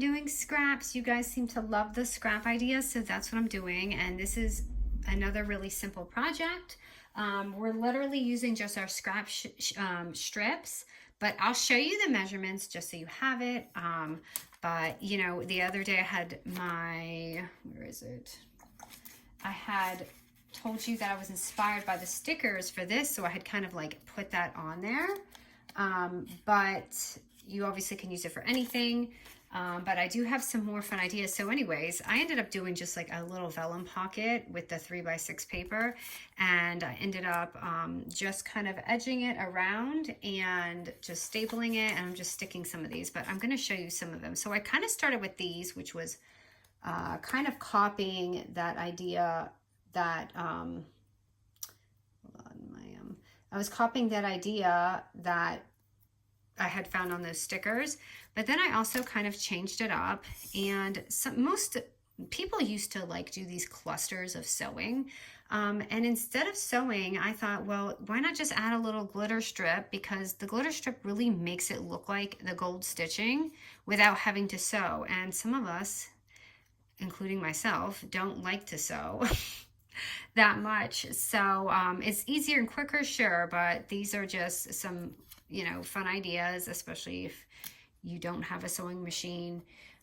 doing scraps. You guys seem to love the scrap idea, so that's what I'm doing. And this is another really simple project. We're literally using just our scrap strips, but I'll show you the measurements just so you have it. But you know, the other day I had my, where is it? I had told you that I was inspired by the stickers for this, so I had kind of like put that on there. But you obviously can use it for anything. But I do have some more fun ideas. So anyways, I ended up doing just like a little vellum pocket with the 3x6 paper, and I ended up just kind of edging it around and just stapling it, and I'm just sticking some of these, but I'm going to show you some of them. So I kind of started with these, which was kind of copying that idea that hold on, I was copying that idea that I had found on those stickers, but then I also kind of changed it up, and most people used to like do these clusters of sewing, and instead of sewing, I thought, well, why not just add a little glitter strip, because the glitter strip really makes it look like the gold stitching without having to sew. And some of us, including myself, don't like to sew that much. So it's easier and quicker, sure, but these are just some, you know, fun ideas, especially if you don't have a sewing machine.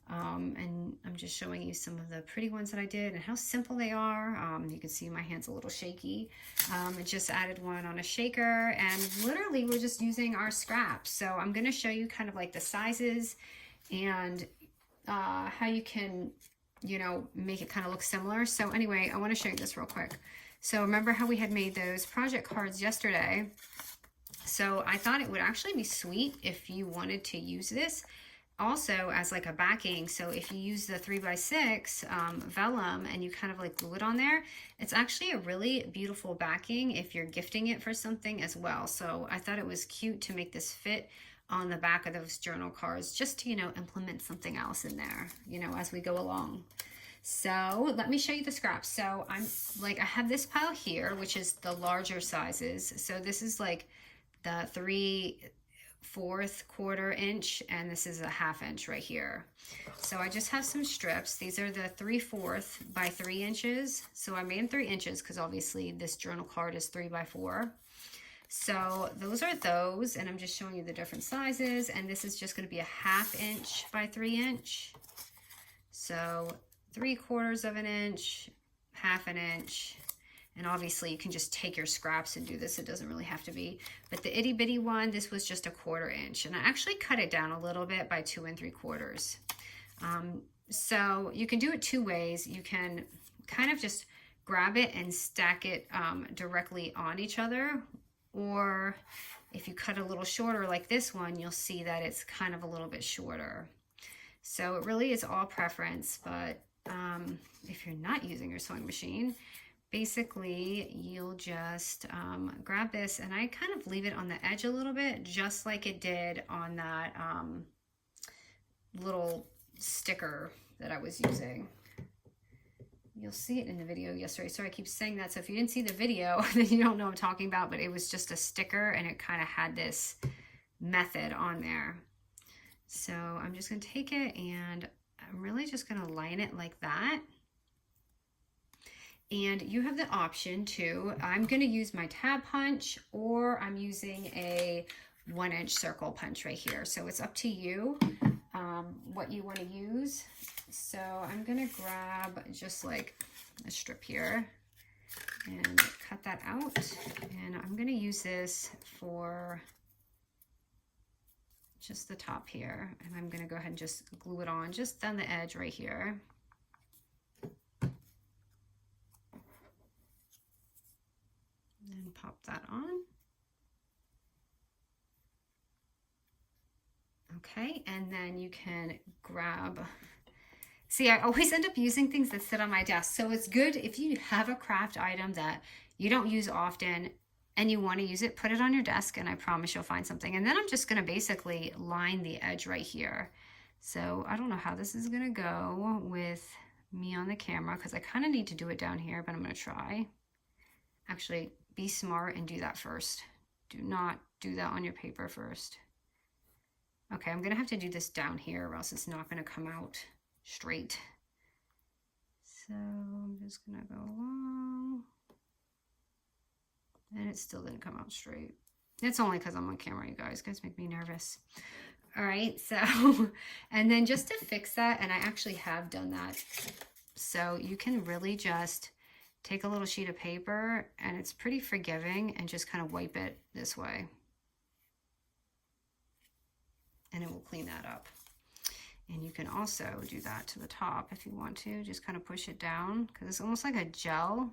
And I'm just showing you some of the pretty ones that I did and how simple they are. You can see my hand's a little shaky. I just added one on a shaker, and literally we're just using our scraps. So I'm going to show you kind of like the sizes and how you can, you know, make it kind of look similar. So anyway, I want to show you this real quick. So remember how we had made those project cards yesterday? So I thought it would actually be sweet if you wanted to use this also as like a backing. So if you use the 3x6 vellum and you kind of like glue it on there, it's actually a really beautiful backing if you're gifting it for something as well. So I thought it was cute to make this fit on the back of those journal cards, just to, you know, implement something else in there, you know, as we go along. So let me show you the scraps. So I have this pile here, which is the larger sizes. So this is like the 3/4 quarter inch, and this is a 1/2 inch right here. So I just have some strips. These are the 3/4 by 3 inches. So I made them 3 inches because obviously this journal card is 3x4. So those are those, and I'm just showing you the different sizes. And this is just going to be a 1/2 inch by 3 inch. So 3/4 of an inch, 1/2 inch. And obviously you can just take your scraps and do this. It doesn't really have to be. But the itty bitty one, this was just a 1/4 inch. And I actually cut it down a little bit by 2 3/4. So you can do it two ways. You can kind of just grab it and stack it directly on each other. Or if you cut a little shorter like this one, you'll see that it's kind of a little bit shorter. So it really is all preference. But if you're not using your sewing machine, basically you'll just grab this, and I kind of leave it on the edge a little bit, just like it did on that little sticker that I was using. You'll see it in the video yesterday. Sorry, I keep saying that. So if you didn't see the video, then you don't know what I'm talking about, but it was just a sticker, and it kind of had this method on there. So I'm just going to take it, and I'm really just going to line it like that. And you have the option to, I'm going to use my tab punch, or I'm using a 1-inch circle punch right here. So it's up to you what you want to use. So I'm going to grab just like a strip here and cut that out. And I'm going to use this for just the top here. And I'm going to go ahead and just glue it on just down the edge right here. And pop that on. Okay, and then you can grab, see, I always end up using things that sit on my desk. So it's good if you have a craft item that you don't use often and you want to use it, put it on your desk, and I promise you'll find something. And then I'm just going to basically line the edge right here. So I don't know how this is going to go with me on the camera, because I kind of need to do it down here, but I'm going to try. Actually, be smart and do that first. Do not do that on your paper first. Okay, I'm gonna have to do this down here or else it's not gonna come out straight. So I'm just gonna go along. And it still didn't come out straight. It's only because I'm on camera, you guys. You guys make me nervous. All right, so, and then just to fix that, and I actually have done that. So you can really just take a little sheet of paper, and it's pretty forgiving, and just kind of wipe it this way. And it will clean that up. And you can also do that to the top if you want to. Just kind of push it down, because it's almost like a gel.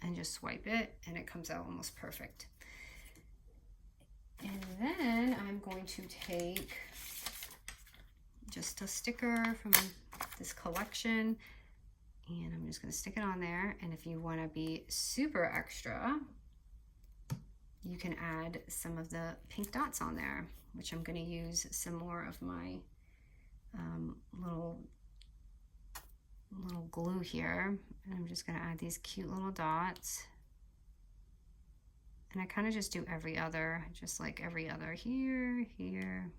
And just swipe it, and it comes out almost perfect. And then I'm going to take just a sticker from this collection, and I'm just going to stick it on there. And if you want to be super extra, you can add some of the pink dots on there, which I'm going to use some more of my little glue here, and I'm just going to add these cute little dots. And I kind of just do every other, just like every other here, here.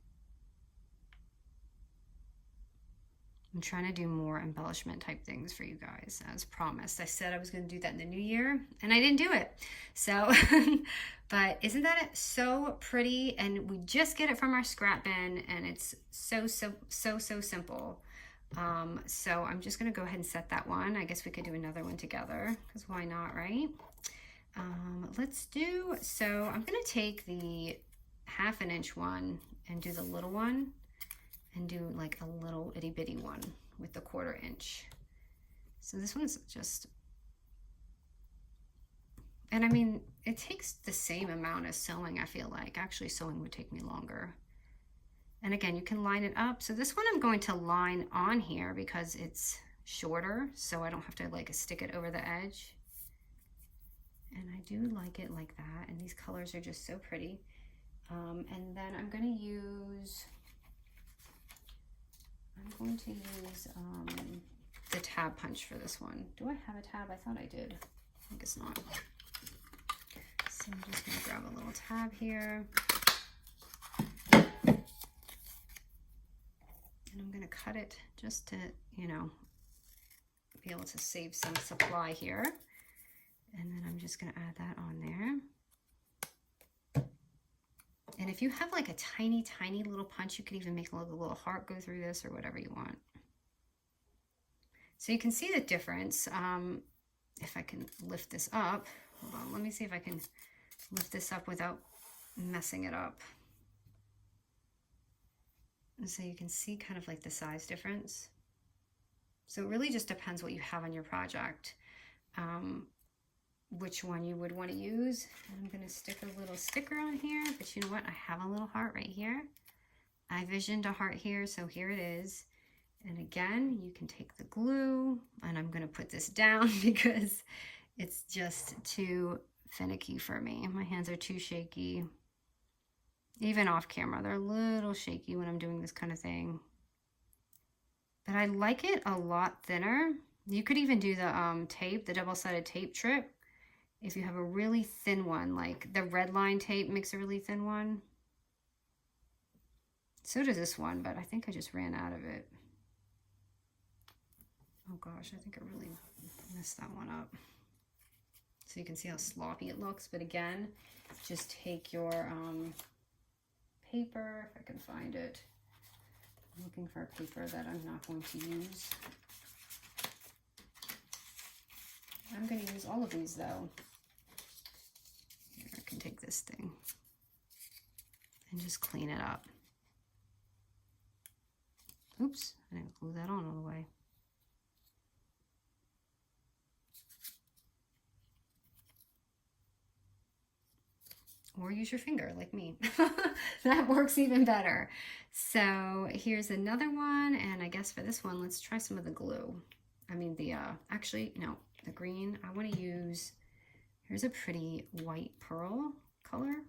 I'm trying to do more embellishment type things for you guys, as promised. I said I was going to do that in the new year, and I didn't do it. So, but isn't that so pretty? And we just get it from our scrap bin, and it's so simple. So I'm just going to go ahead and set that one. I guess we could do another one together, because why not, right? Let's do, so I'm going to take the 1/2 inch one and do the little one, and do like a little itty bitty one with the 1/4 inch. So this one's just, and I mean, it takes the same amount as sewing, I feel like. Actually, sewing would take me longer. And again, you can line it up. So this one I'm going to line on here because it's shorter, so I don't have to like stick it over the edge. And I do like it like that, and these colors are just so pretty. And then I'm going to use the tab punch for this one. Do I have a tab? I thought I did. I think it's not. So I'm just going to grab a little tab here. And I'm going to cut it just to, you know, be able to save some supply here. And then I'm just going to add that on there. And if you have like a tiny little punch, you could even make a little heart go through this or whatever you want. So you can see the difference. If I can lift this up, hold on, let me see if I can lift this up without messing it up. And so you can see kind of like the size difference. So it really just depends what you have on your project. Which one you would want to use. And I'm going to stick a little sticker on here, but you know what? I have a little heart right here. I visioned a heart here, so here it is. And again, you can take the glue, and I'm going to put this down because it's just too finicky for me. My hands are too shaky. Even off camera, they're a little shaky when I'm doing this kind of thing. But I like it a lot thinner. You could even do the tape, the double-sided tape trick. If you have a really thin one, like the red line tape makes a really thin one. So does this one, but I think I just ran out of it. Oh gosh, I think I really messed that one up. So you can see how sloppy it looks, but again, just take your paper, if I can find it. I'm looking for a paper that I'm not going to use. I'm going to use all of these though. Here, I can take this thing and just clean it up. Oops, I didn't glue that on all the way. Or use your finger like me. That works even better. So here's another one, and I guess for this one, let's try some of the glue. I mean actually, no, the green. I want to use, here's a pretty white pearl color. I'm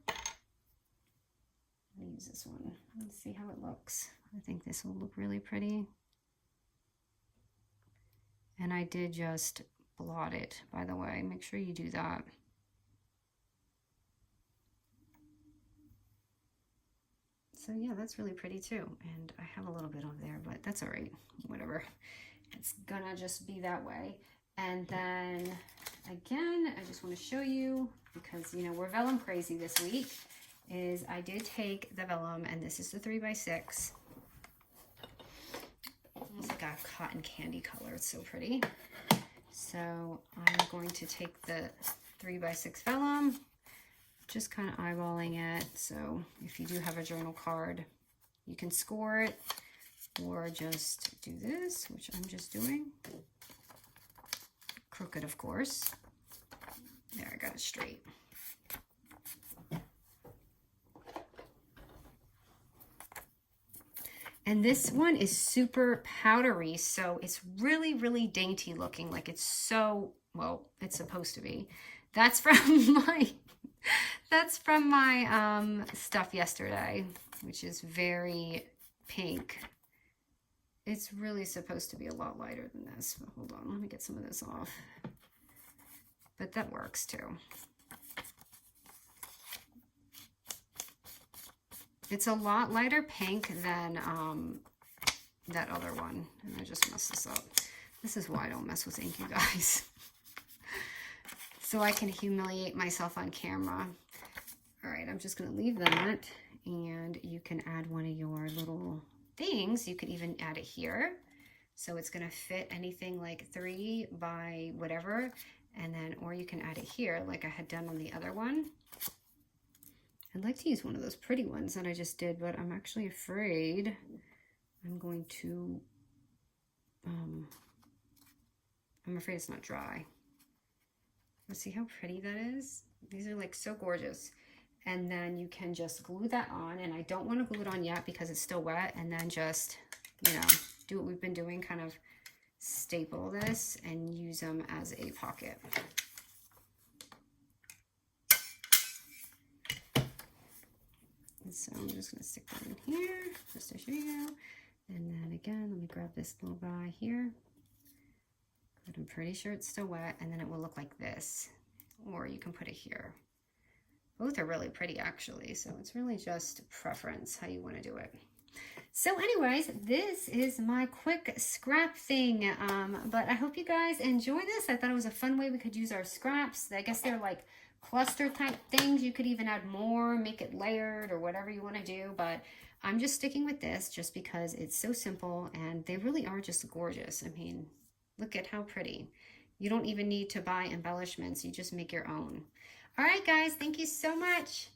going to use this one. Let's see how it looks. I think this will look really pretty. And I did just blot it, by the way. Make sure you do that. So yeah, that's really pretty too. And I have a little bit over there, but that's all right. Whatever. It's gonna just be that way. And then again, I just want to show you, because you know we're vellum crazy this week, is I did take the vellum, and this is the 3x6. Almost like a cotton candy color. It's so pretty. So I'm going to take the 3x6 vellum, just kind of eyeballing it. So if you do have a journal card, you can score it, or just do this, which I'm just doing. Crooked, of course. There, I got it straight. And this one is super powdery, so it's really, really dainty looking. Like it's so, well, it's supposed to be. That's from my, that's from my stuff yesterday, which is very pink. It's really supposed to be a lot lighter than this. But hold on, let me get some of this off. But that works too. It's a lot lighter pink than that other one. And I just messed this up. This is why I don't mess with ink, you guys. So I can humiliate myself on camera. All right, I'm just gonna leave that, and you can add one of your little things. You could even add it here. So it's gonna fit anything like 3 by whatever, and then, or you can add it here like I had done on the other one. I'd like to use one of those pretty ones that I just did, but I'm actually afraid I'm going to, I'm afraid it's not dry. Let's see how pretty that is. These are like so gorgeous. And then you can just glue that on, and I don't want to glue it on yet because it's still wet, and then just, you know, do what we've been doing, kind of staple this and use them as a pocket. And so I'm just going to stick that in here just to show you. And then again, let me grab this little guy here. But I'm pretty sure it's still wet, and then it will look like this. Or you can put it here. Both are really pretty actually, so it's really just preference how you want to do it. So anyways, this is my quick scrap thing, but I hope you guys enjoy this. I thought it was a fun way we could use our scraps. I guess they're like cluster type things. You could even add more, make it layered or whatever you want to do, but I'm just sticking with this just because it's so simple, and they really are just gorgeous. I mean, look at how pretty. You don't even need to buy embellishments. You just make your own. All right, guys, thank you so much.